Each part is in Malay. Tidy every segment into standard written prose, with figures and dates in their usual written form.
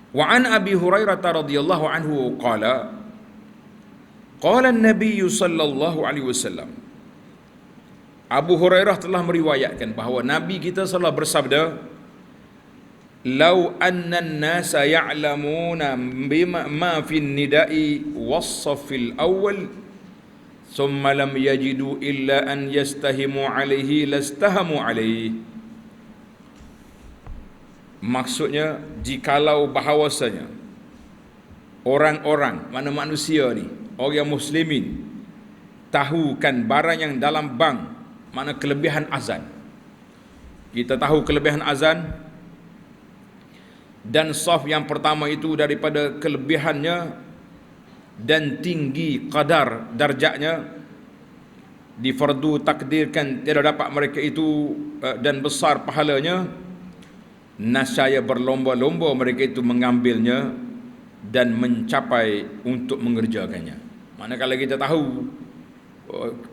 Wa an Abi Hurairah radhiyallahu anhu qala qala an-nabiy sallallahu alaihi wasallam. Abu Hurairah telah meriwayatkan bahawa Nabi kita telah bersabda, "Lau anna an-nasa ya'lamuna bima ma fi an-nida'i was-saffil awwal, thumma lam yajidu illa an yastahimu alaihi lastahamu alaihi." Maksudnya, jikalau bahawasanya orang-orang, mana manusia ni, orang muslimin, tahukan barang yang dalam bank, mana kelebihan azan. Kita tahu kelebihan azan, dan saf yang pertama itu daripada kelebihannya dan tinggi qadar darjatnya, difardu takdirkan tidak dapat mereka itu dan besar pahalanya, nascaya berlomba-lomba mereka itu mengambilnya dan mencapai untuk mengerjakannya. Manakala kita tahu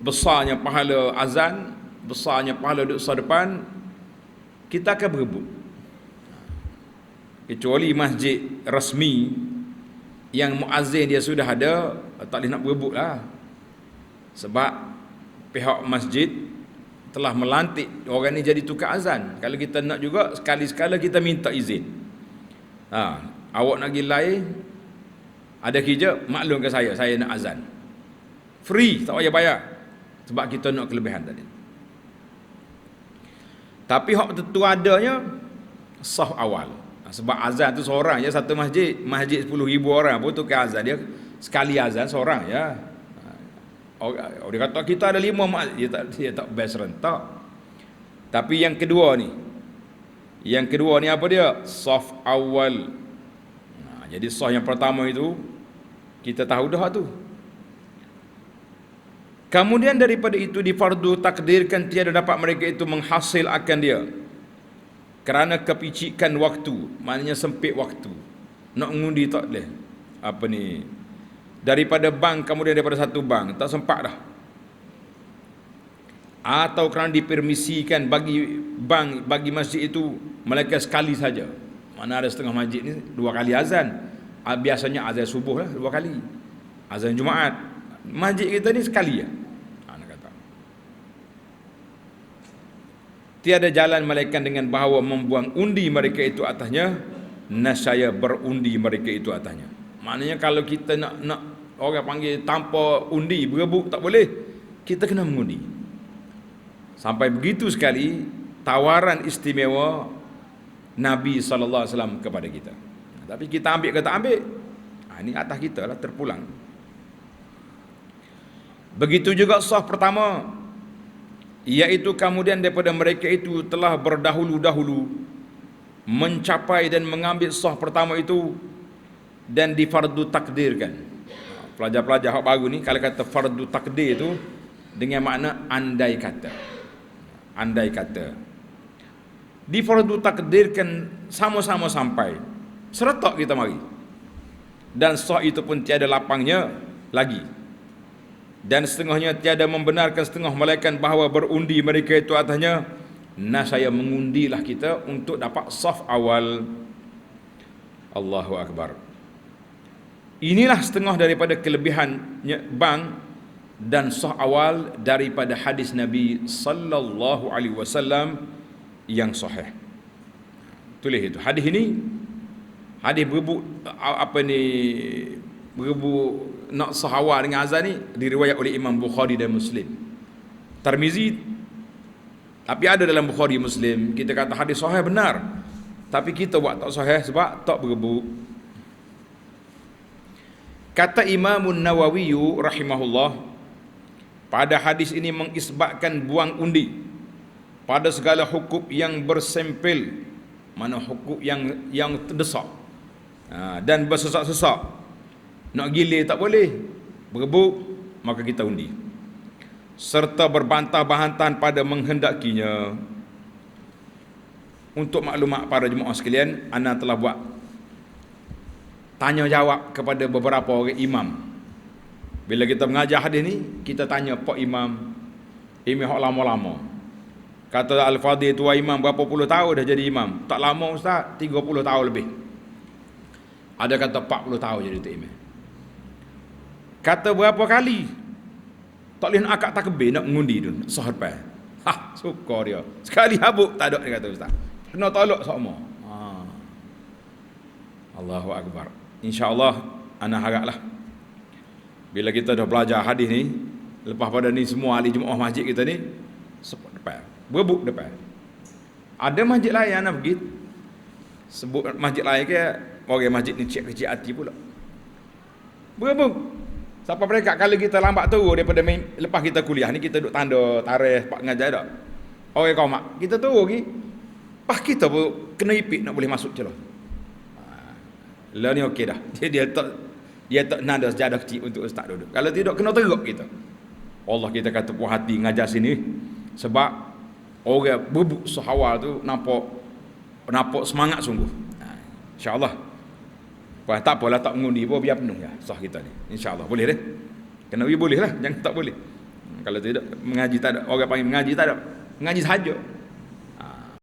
besarnya pahala azan, besarnya pahala dosa depan, kita akan berebut. Kecuali masjid rasmi yang muazzin dia sudah ada, tak boleh nak berebut lah. Sebab pihak masjid telah melantik orang ni jadi tukar azan. Kalau kita nak juga, sekali-sekala kita minta izin. Awak nak pergi lain, ada kerja, maklumkan saya nak azan. Free, tak payah bayar. Sebab kita nak kelebihan tadi. Tapi hak tentu adanya saf awal. Sebab azan tu seorang je satu masjid. Masjid 10,000 orang pun tukar azan dia. Sekali azan seorang je. Dia kata kita ada 5 makzid, dia tak best rentak. Tapi yang kedua ni apa dia? Saf awal. Jadi saf yang pertama itu kita tahu dah tu. Kemudian daripada itu difardu takdirkan tiada dapat mereka itu menghasil akan dia kerana kepicikan waktu, maknanya sempit waktu. Nak mengundi tak boleh. Daripada bank, kemudian daripada satu bank, tak sempat dah. Atau kerana dipermisikan bagi bank, bagi masjid itu melainkan sekali saja. Mana ada setengah masjid ni 2 kali azan. Biasanya azan subuh lah 2 kali. Azan Jumaat. Masjid kita ni sekali ya. Nak kata. Tiada jalan melainkan dengan bahawa membuang undi mereka itu atasnya, nascaya berundi mereka itu atasnya. Maknanya kalau kita nak orang panggil tanpa undi, berebut tak boleh, kita kena mengundi. Sampai begitu sekali tawaran istimewa Nabi SAW kepada kita. Tapi kita ambil ke tak ambil, ini atas kita lah, terpulang. Begitu juga saf pertama, iaitu kemudian daripada mereka itu telah berdahulu-dahulu mencapai dan mengambil saf pertama itu dan difardu takdirkan. Pelajar-pelajar hak baru ni kalau kata fardu takdir itu dengan makna andai kata. Andai kata. Difardu takdirkan sama-sama sampai. Seretak kita mari. Dan sah itu pun tiada lapangnya lagi. Dan setengahnya tiada membenarkan, setengah melainkan bahawa berundi mereka itu atasnya. Nascaya mengundilah kita untuk dapat saf awal. Allahu Akbar. Inilah setengah daripada kelebihannya bank dan sah awal daripada hadis Nabi sallallahu alaihi wasallam yang sahih. Tulis itu. Hadis ini hadis berebut berebut nak sah awal dengan azan ni diriwayat oleh Imam Bukhari dan Muslim. Tirmizi, tapi ada dalam Bukhari Muslim. Kita kata hadis sahih benar, tapi kita buat tak sahih sebab tak berebut. Kata Imam Nawawi rahimahullah, pada hadis ini mengisbatkan buang undi pada segala hukum yang bersempil, mana hukum yang terdesak dan bersesak-sesak. Nak gilir tak boleh, berebut maka kita undi. Serta berbantah-bantahan pada menghendakinya. Untuk maklumat para jemaah sekalian, ana telah buat tanya jawab kepada beberapa orang imam. Bila kita mengajar hadis ni, kita tanya pak imam hak lama-lama. Kata Al-Fadhil tua imam berapa puluh tahun dah jadi imam? Tak lama ustaz, 30 tahun lebih. Ada kata 40 tahun jadi tok imam. Kata berapa kali tak boleh nak akak takbir nak mengundi tu sah depan. Suka dia. Sekali habuk tak ada, dia kata ustaz. Kena tolak sama. Allahu akbar. Insya-Allah ana haraplah bila kita dah belajar hadis ni, lepas pada ni semua ahli jemaah masjid kita ni sebut depan, berebut depan. Ada masjid lain anak pergi sebut masjid lain ke orang masjid ni cek kecil hati pula. Berebut. Siapa mereka kalau kita lambat tu daripada lepas kita kuliah ni kita duduk tanda tarikh pak ngajar dak. Orang kau mak, kita tu lagi. Pas kita pun kena ipik nak boleh masuk celah. Lah ni okey dah. Dia tak nada sejadah kecil untuk ustaz duduk. Kalau tidak kena teruk kita. Allah kita kata puas hati ngajar sini sebab orang bubuk sehawal tu nampak semangat sungguh. Insya-Allah. Wah, tak apalah tak mengundi pun biar penuh ya sah kita ni. Insya-Allah boleh deh. Kena boleh lah, jangan tak boleh. Kalau tidak mengaji tak ada, orang panggil mengaji tak ada. Mengaji saja.